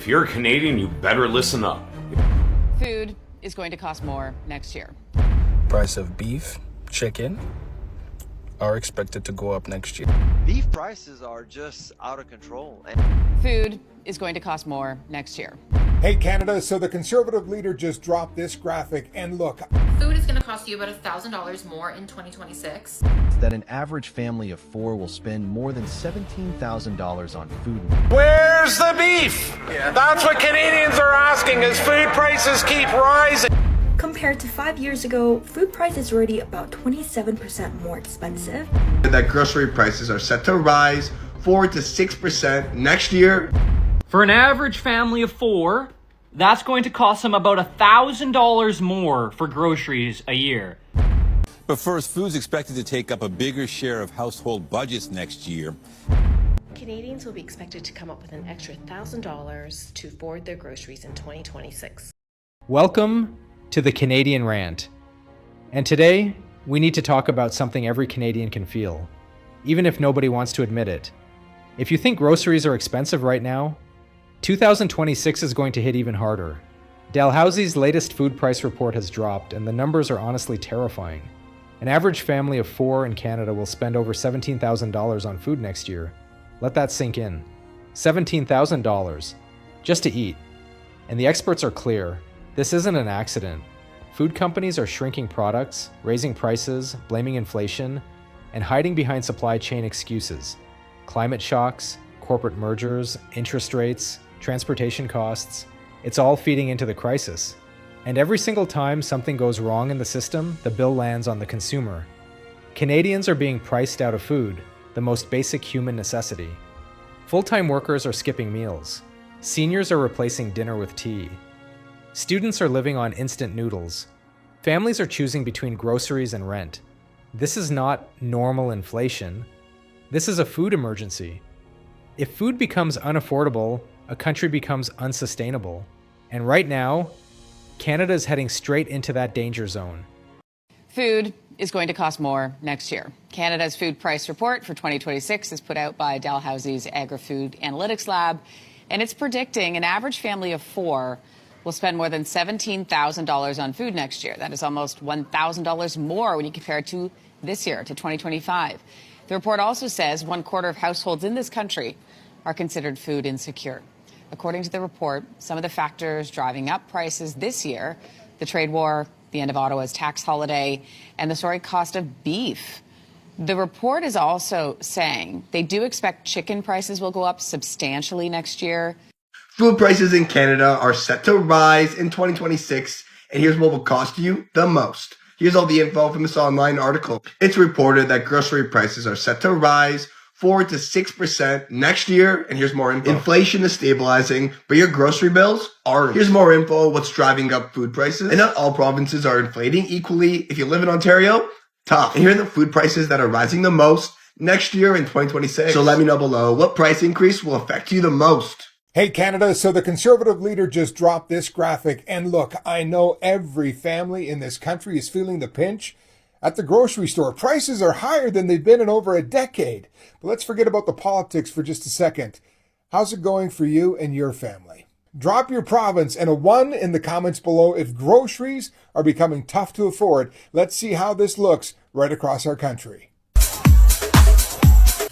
If you're a Canadian, you better listen up. Food is going to cost more next year. Price of beef, chicken are expected to go up next year. Beef prices are just out of control. Food is going to cost more next year. Hey Canada, so the Conservative leader just dropped this graphic, and look. Food is going to cost you about $1,000 more in 2026. That an average family of 4 will spend more than $17,000 on food. Where's the beef? That's what Canadians are asking as food prices keep rising. Compared to 5 years ago, food prices are already about 27% more expensive. That grocery prices are set to rise 4 to 6% next year. For an average family of 4, that's going to cost them about $1,000 more for groceries a year. But first, food's expected to take up a bigger share of household budgets next year. Canadians will be expected to come up with an extra $1,000 to afford their groceries in 2026. Welcome to the Canadian Rant. And today, we need to talk about something every Canadian can feel, even if nobody wants to admit it. If you think groceries are expensive right now, 2026 is going to hit even harder. Dalhousie's latest food price report has dropped, and the numbers are honestly terrifying. An average family of 4 in Canada will spend over $17,000 on food next year. Let that sink in. $17,000 just to eat. And the experts are clear. This isn't an accident. Food companies are shrinking products, raising prices, blaming inflation, and hiding behind supply chain excuses. Climate shocks, corporate mergers, interest rates, transportation costs, it's all feeding into the crisis. And every single time something goes wrong in the system, the bill lands on the consumer. Canadians are being priced out of food, the most basic human necessity. Full-time workers are skipping meals. Seniors are replacing dinner with tea. Students are living on instant noodles. Families are choosing between groceries and rent. This is not normal inflation. This is a food emergency. If food becomes unaffordable, a country becomes unsustainable. And right now, Canada is heading straight into that danger zone. Food is going to cost more next year. Canada's food price report for 2026 is put out by Dalhousie's Agri-Food Analytics Lab, and it's predicting an average family of 4 will spend more than $17,000 on food next year. That is almost $1,000 more when you compare it to this year, to 2025. The report also says 1/4 of households in this country are considered food insecure. According to the report, some of the factors driving up prices this year, the trade war, the end of Ottawa's tax holiday, and the soaring cost of beef. The report is also saying they do expect chicken prices will go up substantially next year. Food prices in Canada are set to rise in 2026, and here's what will cost you the most. Here's all the info from this online article. It's reported that grocery prices are set to rise 4 to 6% next year, and here's more info. Inflation is stabilizing, but your grocery bills aren't. Here's more info what's driving up food prices. And not all provinces are inflating equally. If you live in Ontario, tough. And here are the food prices that are rising the most next year in 2026. So let me know below what price increase will affect you the most. Hey Canada, so the Conservative leader just dropped this graphic, and look, I know every family in this country is feeling the pinch. At the grocery store, prices are higher than they've been in over a decade. But let's forget about the politics for just a second. How's it going for you and your family? Drop your province and a 1 in the comments below if groceries are becoming tough to afford. Let's see how this looks right across our country.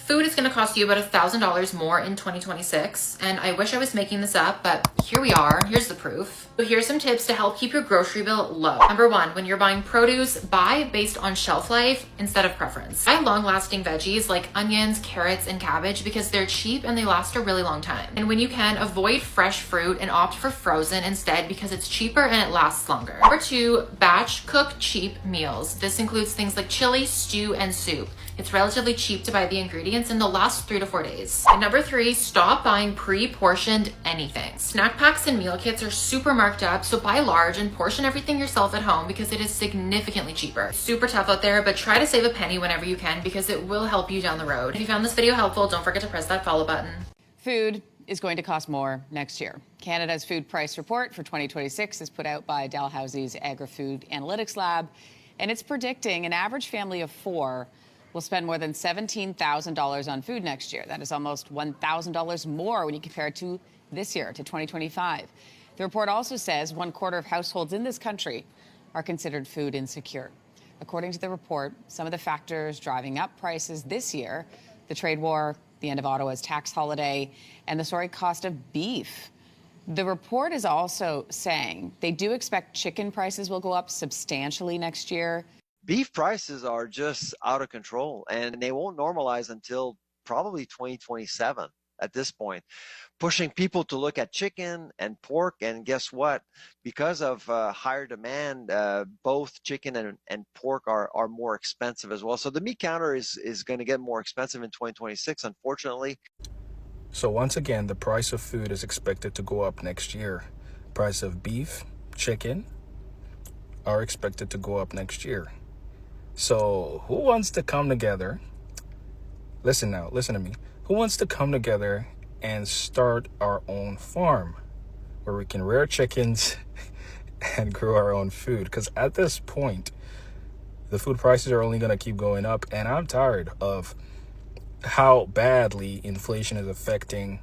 Food is going to cost you about $1,000 more in 2026, and I wish I was making this up, but here we are. Here's the proof. So here's some tips to help keep your grocery bill low. Number 1, when you're buying produce, buy based on shelf life instead of preference. Buy long-lasting veggies like onions, carrots, and cabbage because they're cheap and they last a really long time. And when you can, avoid fresh fruit and opt for frozen instead because it's cheaper and it lasts longer. Number 2, batch cook cheap meals. This includes things like chili, stew, and soup. It's relatively cheap to buy the ingredients and they'll last 3 to 4 days. And number 3, stop buying pre-portioned anything. Snack packs and meal kits are super marked up, so buy large and portion everything yourself at home because it is significantly cheaper. Super tough out there, but try to save a penny whenever you can because it will help you down the road. If you found this video helpful, don't forget to press that follow button. Food is going to cost more next year. Canada's food price report for 2026 is put out by Dalhousie's Agri-Food Analytics Lab, and it's predicting an average family of 4 will spend more than $17,000 on food next year. That is almost $1,000 more when you compare it to this year, to 2025. The report also says 1/4 of households in this country are considered food insecure. According to the report, some of the factors driving up prices this year, the trade war, the end of Ottawa's tax holiday, and the soaring cost of beef. The report is also saying they do expect chicken prices will go up substantially next year. Beef prices are just out of control, and they won't normalize until probably 2027 at this point, pushing people to look at chicken and pork. And guess what? Because of higher demand, both chicken and pork are more expensive as well. So the meat counter is going to get more expensive in 2026, unfortunately. So once again, the price of food is expected to go up next year. Price of beef, chicken are expected to go up next year. So who wants to come together? Listen to me. Who wants to come together and start our own farm where we can rear chickens and grow our own food? Because at this point, the food prices are only going to keep going up. And I'm tired of how badly inflation is affecting,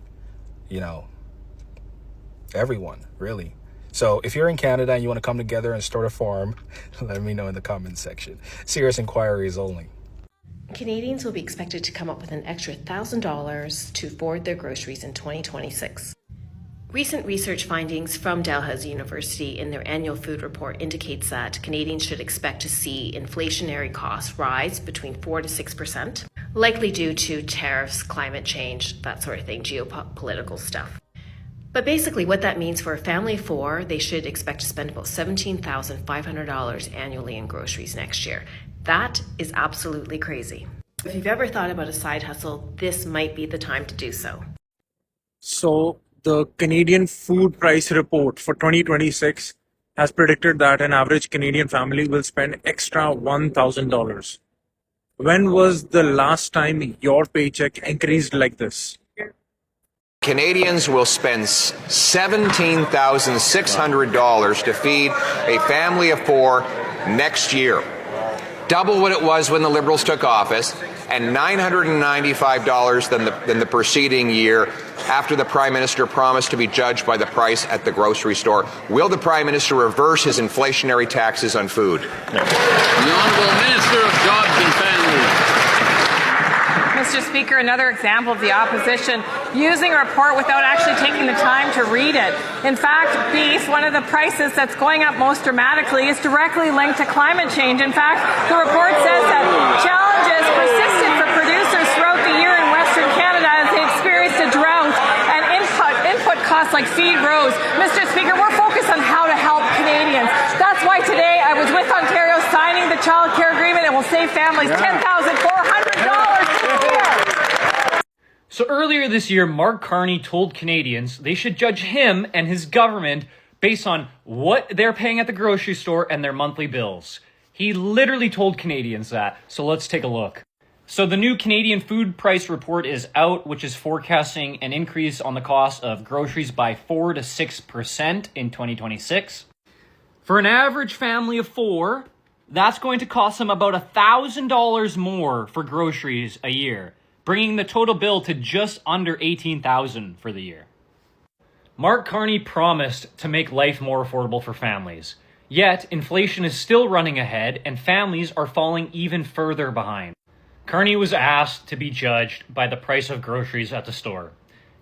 everyone, really. So if you're in Canada and you want to come together and start a farm, let me know in the comments section. Serious inquiries only. Canadians will be expected to come up with an extra $1,000 to forward their groceries in 2026. Recent research findings from Dalhousie University in their annual food report indicates that Canadians should expect to see inflationary costs rise between 4 to 6%, likely due to tariffs, climate change, that sort of thing, geopolitical stuff. But basically what that means for a family of 4, they should expect to spend about $17,500 annually in groceries next year. That is absolutely crazy. If you've ever thought about a side hustle, this might be the time to do so. So the Canadian Food Price Report for 2026 has predicted that an average Canadian family will spend extra $1,000. When was the last time your paycheck increased like this? Canadians will spend $17,600 to feed a family of 4 next year. Double what it was when the Liberals took office, and $995 than the preceding year after the Prime Minister promised to be judged by the price at the grocery store. Will the Prime Minister reverse his inflationary taxes on food? The Honourable Minister of Jobs and Families. Mr. Speaker, another example of the opposition using a report without actually taking the time to read it. In fact, beef, one of the prices that's going up most dramatically, is directly linked to climate change. In fact, the report says that challenges persisted for producers throughout the year in Western Canada as they experienced a drought and input costs like feed rose. Mr. Speaker, we're focused on how to help Canadians. That's why today I was with Ontario signing the child care agreement. It will save families $10,400. So earlier this year, Mark Carney told Canadians they should judge him and his government based on what they're paying at the grocery store and their monthly bills. He literally told Canadians that. So let's take a look. So the new Canadian Food Price Report is out, which is forecasting an increase on the cost of groceries by 4 to 6% in 2026. For an average family of 4, that's going to cost them about $1,000 more for groceries a year, bringing the total bill to just under $18,000 for the year. Mark Carney promised to make life more affordable for families. Yet, inflation is still running ahead and families are falling even further behind. Carney was asked to be judged by the price of groceries at the store.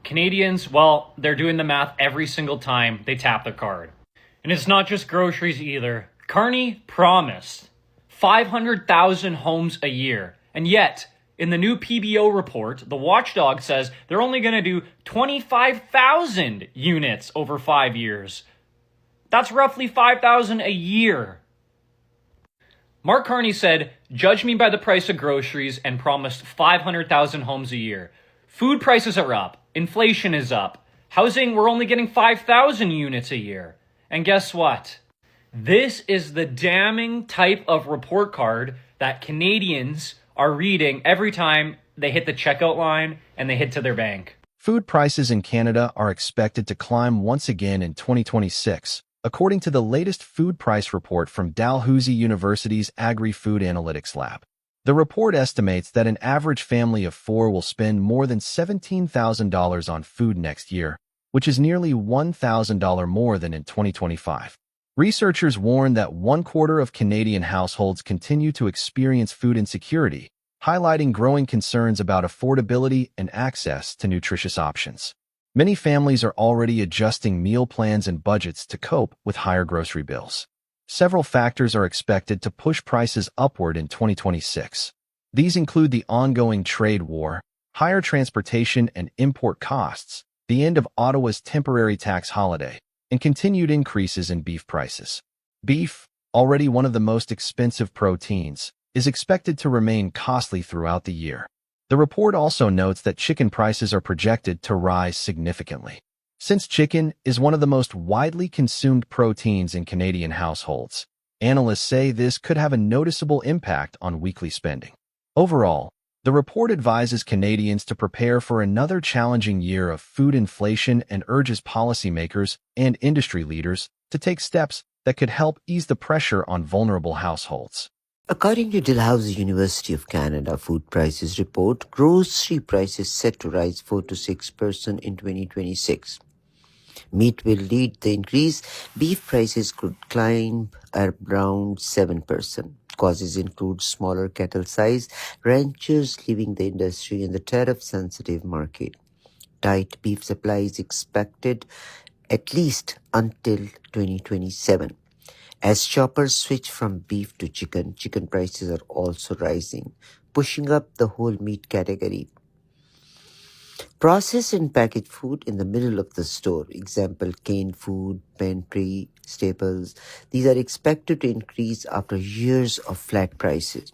Canadians, well, they're doing the math every single time they tap their card. And it's not just groceries either. Carney promised 500,000 homes a year, and yet, in the new PBO report, the watchdog says they're only going to do 25,000 units over 5 years. That's roughly 5,000 a year. Mark Carney said, "Judge me by the price of groceries," and promised 500,000 homes a year. Food prices are up. Inflation is up. Housing, we're only getting 5,000 units a year. And guess what? This is the damning type of report card that Canadians are reading every time they hit the checkout line and they head to their bank. Food prices in Canada are expected to climb once again in 2026, according to the latest food price report from Dalhousie University's Agri-Food Analytics Lab. The report estimates that an average family of 4 will spend more than $17,000 on food next year, which is nearly $1,000 more than in 2025. Researchers warn that 1/4 of Canadian households continue to experience food insecurity, highlighting growing concerns about affordability and access to nutritious options. Many families are already adjusting meal plans and budgets to cope with higher grocery bills. Several factors are expected to push prices upward in 2026. These include the ongoing trade war, higher transportation and import costs, the end of Ottawa's temporary tax holiday, and continued increases in beef prices. Beef, already one of the most expensive proteins, is expected to remain costly throughout the year. The report also notes that chicken prices are projected to rise significantly. Since chicken is one of the most widely consumed proteins in Canadian households, analysts say this could have a noticeable impact on weekly spending. Overall, the report advises Canadians to prepare for another challenging year of food inflation and urges policymakers and industry leaders to take steps that could help ease the pressure on vulnerable households. According to Dalhousie University of Canada food prices report, grocery prices set to rise 4 to 6% in 2026. Meat will lead the increase. Beef prices could climb around 7%. Causes include smaller cattle size, ranchers leaving the industry, and the tariff-sensitive market. Tight beef supply is expected at least until 2027. As shoppers switch from beef to chicken, chicken prices are also rising, pushing up the whole meat category. Processed and packaged food in the middle of the store, example canned food, pantry, staples, these are expected to increase after years of flat prices.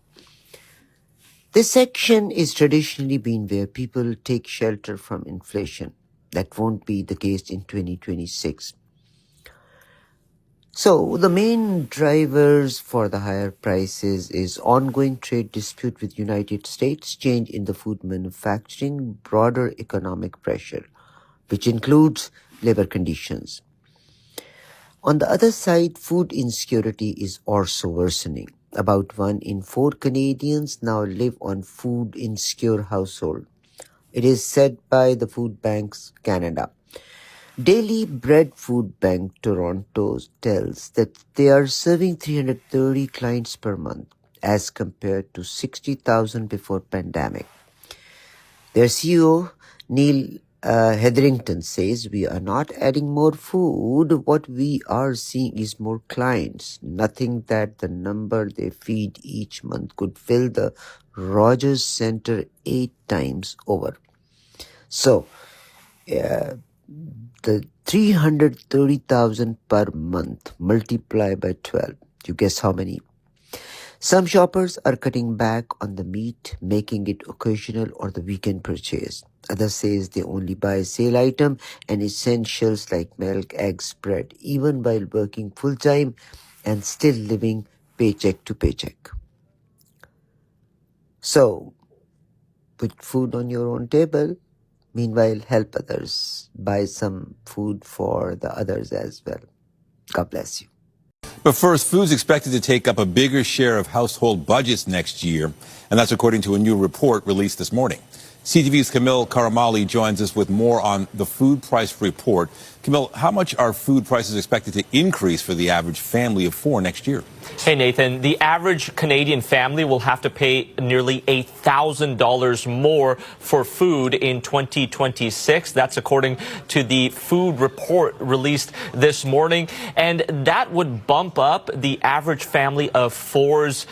This section is traditionally been where people take shelter from inflation. That won't be the case in 2026. So the main drivers for the higher prices is ongoing trade dispute with United States, change in the food manufacturing, broader economic pressure, which includes labor conditions. On the other side, food insecurity is also worsening. About 1 in 4 Canadians now live on food insecure household. It is said by the Food Banks Canada. Daily Bread Food Bank Toronto tells that they are serving 330 clients per month as compared to 60,000 before pandemic. Their CEO, Neil Hetherington, says, "We are not adding more food. What we are seeing is more clients. Nothing that the number they feed each month could fill the Rogers Center 8 times over." So, the 330,000 per month multiplied by 12. You guess how many? Some shoppers are cutting back on the meat, making it occasional or the weekend purchase. Others says they only buy sale item and essentials like milk, eggs, bread, even while working full-time and still living paycheck to paycheck. So, put food on your own table. Meanwhile, help others. Buy some food for the others as well. God bless you. But first, food's expected to take up a bigger share of household budgets next year, and that's according to a new report released this morning. CTV's Camille Karamali joins us with more on the food price report. Camille, how much are food prices expected to increase for the average family of 4 next year? Hey, Nathan, the average Canadian family will have to pay nearly $8,000 more for food in 2026. That's according to the food report released this morning. And that would bump up the average family of 4's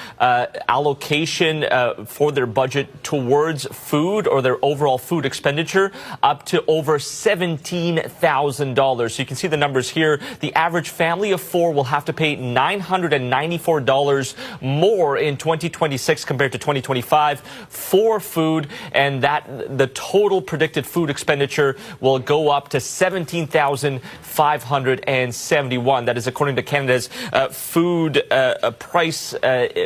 allocation for their budget towards food or their overall food expenditure up to over $17,000. So you can see the numbers here. The average family of 4 will have to pay $994 more in 2026 compared to 2025 for food, and that the total predicted food expenditure will go up to $17,571. That is according to Canada's food price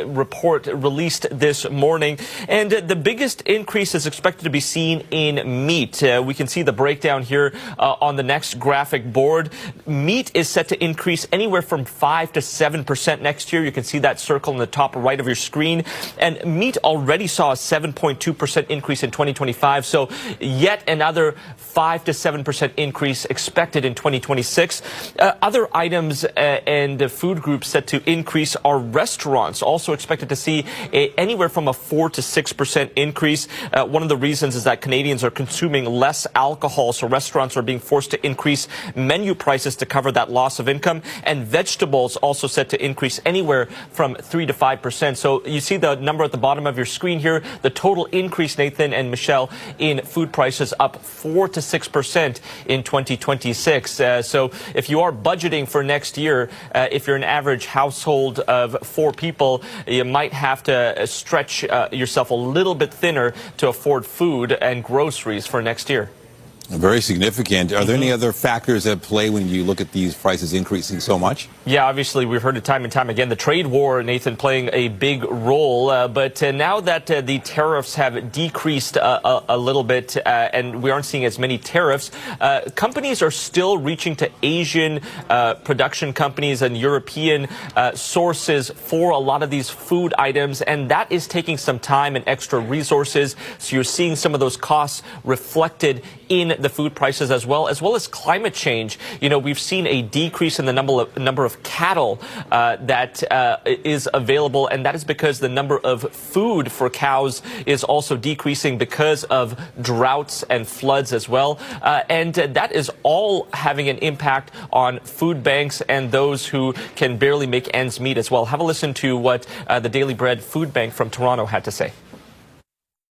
report released this morning. And the biggest increase is expected to be seen in meat. We can see the breakdown here on the next graphic board. Meat is set to increase anywhere from 5 to 7% next next year. You can see that circle in the top right of your screen. And meat already saw a 7.2% increase in 2025. So yet another 5 to 7% increase expected in 2026. Other items and food groups set to increase are restaurants, also expected to see anywhere from a 4 to 6% increase. One of the reasons is that Canadians are consuming less alcohol, so restaurants are being forced to increase menu prices to cover that loss of income. And vegetables also set to increase anywhere from 3 to 5%. So you see the number at the bottom of your screen here. The total increase, Nathan and Michelle, in food prices up 4 to 6% in 2026. So if you are budgeting for next year, if you're an average household of 4 people, you might have to stretch yourself a little bit thinner to afford food and groceries for next year. Very significant. Are there any other factors at play when you look at these prices increasing so much? Yeah, obviously, we've heard it time and time again. The trade war, Nathan, playing a big role. But now that the tariffs have decreased a little bit and we aren't seeing as many tariffs, companies are still reaching to Asian production companies and European sources for a lot of these food items. And that is taking some time and extra resources. So you're seeing some of those costs reflected in the food prices as well as climate change. You know, we've seen a decrease in the number of cattle that is available, and that is because the number of food for cows is also decreasing because of droughts and floods as well. And that is all having an impact on food banks and those who can barely make ends meet as well. Have a listen to what the Daily Bread Food Bank from Toronto had to say.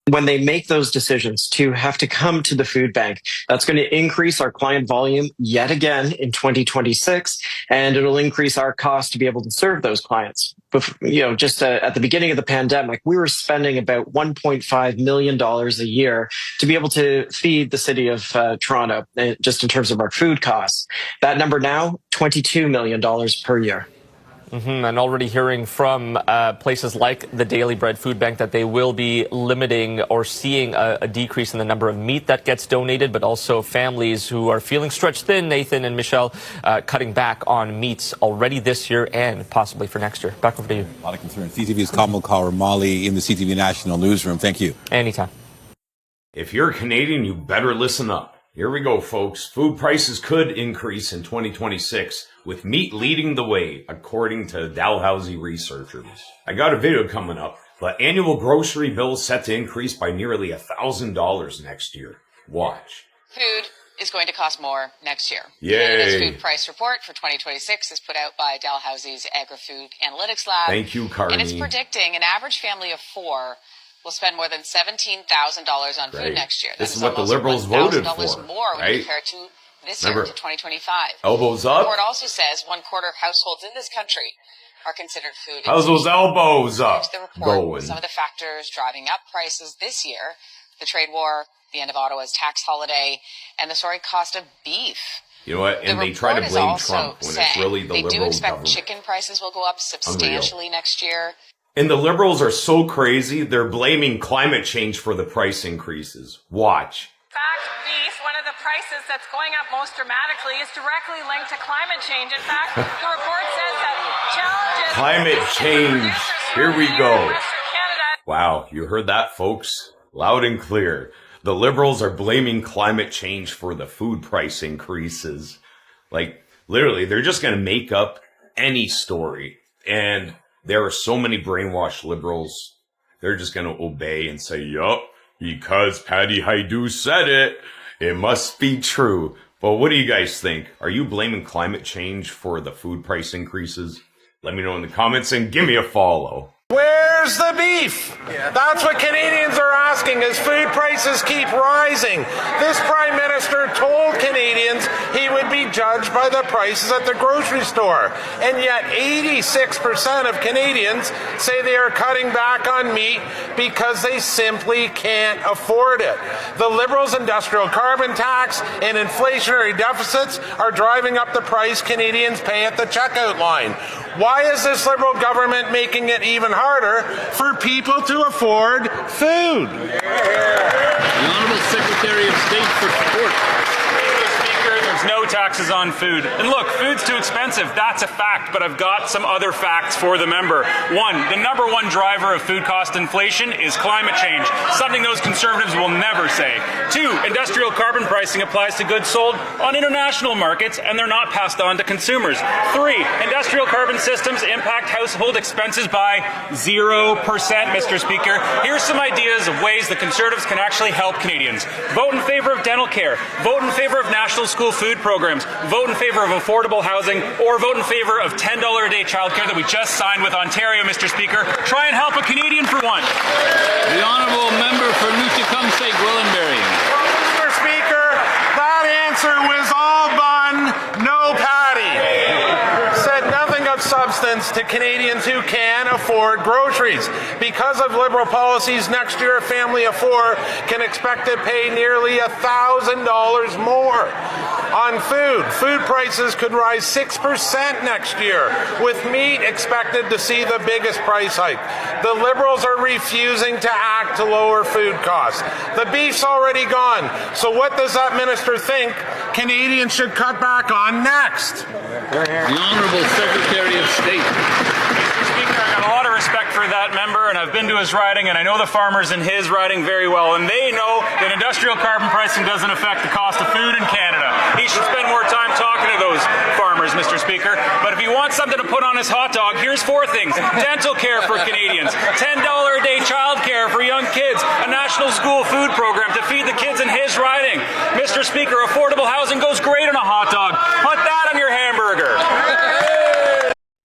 When they make those decisions to have to come to the food bank, that's going to increase our client volume yet again in 2026, and it'll increase our cost to be able to serve those clients. But, you know, just at the beginning of the pandemic, we were spending about $1.5 million a year to be able to feed the city of Toronto, just in terms of our food costs. That number now, $22 million per year. And already hearing from places like the Daily Bread Food Bank that they will be limiting or seeing a decrease in the number of meat that gets donated, but also families who are feeling stretched thin, Nathan and Michelle, cutting back on meats already this year and possibly for next year. Back over to you. A lot of concern. CTV's Kamal Kauramali in the CTV National Newsroom. Thank you. Anytime. If you're a Canadian, you better listen up. Here we go, folks. Food prices could increase in 2026, with meat leading the way, according to Dalhousie researchers. I got a video coming up, but annual grocery bills set to increase by nearly $1,000 next year. Watch. Food is going to cost more next year. Yay. Canada's food price report for 2026 is put out by Dalhousie's Agri-Food Analytics Lab. Thank you, Carney. And it's predicting an average family of 4 will spend more than $17,000 on food next year. This is what the Liberals voted for, more when right? compared to this year, to 2025. Elbows up. The report also says 1/4 of households in this country are considered food. How's those elbows up The report, going? some of the factors driving up prices this year: the trade war, the end of Ottawa's tax holiday, and the soaring cost of beef. You know what? And they try to blame Trump when it's really the they Liberal do expect government. Chicken prices will go up substantially next year. And the Liberals are so crazy, they're blaming climate change for the price increases. Watch. In fact, beef, one of the prices that's going up most dramatically, is directly linked to climate change. In fact, the report says that challenges... Climate change. Here we go. Wow, you heard that, folks? Loud and clear. The Liberals are blaming climate change for the food price increases. Like, literally, they're just going to make up any story. And there are so many brainwashed Liberals, they're just going to obey and say, yup, because Patty Haidu said it, it must be true. But what do you guys think? Are you blaming climate change for the food price increases? Let me know in the comments and give me a follow. Where's the beef? That's what Canadians are asking as food prices keep rising. This Prime Minister told Canadians he would be judged by the prices at the grocery store. And yet 86% of Canadians say they are cutting back on meat because they simply can't afford it. The Liberals' industrial carbon tax and inflationary deficits are driving up the price Canadians pay at the checkout line. Why is this Liberal government making it even harder for people to afford food? The Honourable Secretary of State for Sport. Mr. Speaker, there's no taxes on food. And look, food's too expensive. That's a fact, but I've got some other facts for the member. One, the number one driver of food cost inflation is climate change, something those conservatives will never say. Two, industrial carbon pricing applies to goods sold on international markets, and they're not passed on to consumers. Three, industrial carbon systems impact household expenses by 0%, Mr. Speaker. Here's some ideas of ways the Conservatives can actually help Canadians. Vote in favour of dental care. Vote in favour of national school food programs. Vote in favour of affordable housing, or vote in favour of $10 a day childcare that we just signed with Ontario, Mr. Speaker. Try and help a Canadian for once. The honourable member for Nootka-Tecumseh Gwillimbury. Mr. Speaker, that answer was all bun, no patty. Said nothing of substance to Canadians who can afford groceries. Because of Liberal policies, next year a family of four can expect to pay nearly $1,000 more on food. Food prices could rise 6% next year, with meat expected to see the biggest price hike. The Liberals are refusing to act to lower food costs. The beef's already gone, so what does that minister think Canadians should cut back on next? The Honourable Secretary of State. Speaker, I've got a lot of respect for that member, and I've been to his riding, and I know the farmers in his riding very well, and they know that industrial carbon pricing doesn't affect the cost of food in Canada. He should spend more time talking to those farmers, Mr. Speaker. But if he wants something to put on his hot dog, here's four things. Dental care for Canadians, $10 a day child care for young kids, a national school food program to feed the kids in his riding. Mr. Speaker, affordable housing goes great on a hot dog. Put that on your hamburger.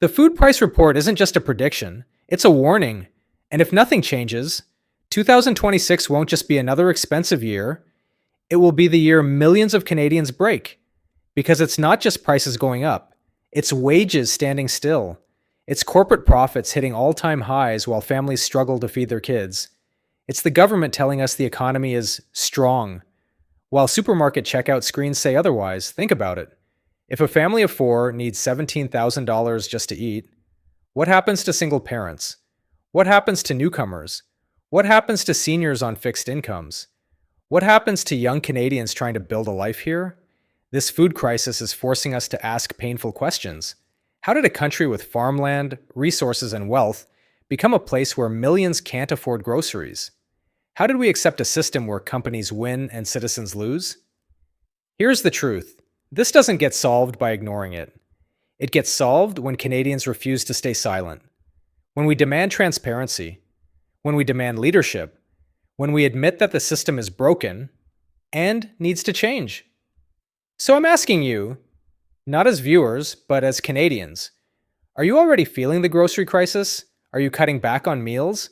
The food price report isn't just a prediction, it's a warning. And if nothing changes, 2026 won't just be another expensive year, it will be the year millions of Canadians break. Because it's not just prices going up, it's wages standing still. It's corporate profits hitting all-time highs while families struggle to feed their kids. It's the government telling us the economy is strong. While supermarket checkout screens say otherwise, think about it. If a family of four needs $17,000 just to eat, what happens to single parents? What happens to newcomers? What happens to seniors on fixed incomes? What happens to young Canadians trying to build a life here? This food crisis is forcing us to ask painful questions. How did a country with farmland, resources, and wealth become a place where millions can't afford groceries? How did we accept a system where companies win and citizens lose? Here's the truth. This doesn't get solved by ignoring it. It gets solved when Canadians refuse to stay silent. When we demand transparency. When we demand leadership. When we admit that the system is broken and needs to change. So I'm asking you, not as viewers, but as Canadians, are you already feeling the grocery crisis? Are you cutting back on meals?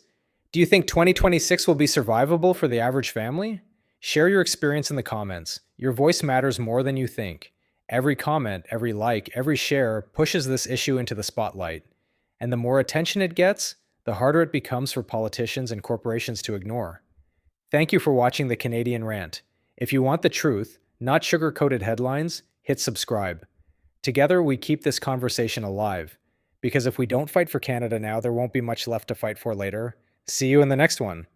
Do you think 2026 will be survivable for the average family? Share your experience in the comments. Your voice matters more than you think. Every comment, every like, every share pushes this issue into the spotlight. And the more attention it gets, the harder it becomes for politicians and corporations to ignore. Thank you for watching the Canadian Rant. If you want the truth, not sugar-coated headlines, hit subscribe. Together, we keep this conversation alive. Because if we don't fight for Canada now, there won't be much left to fight for later. See you in the next one.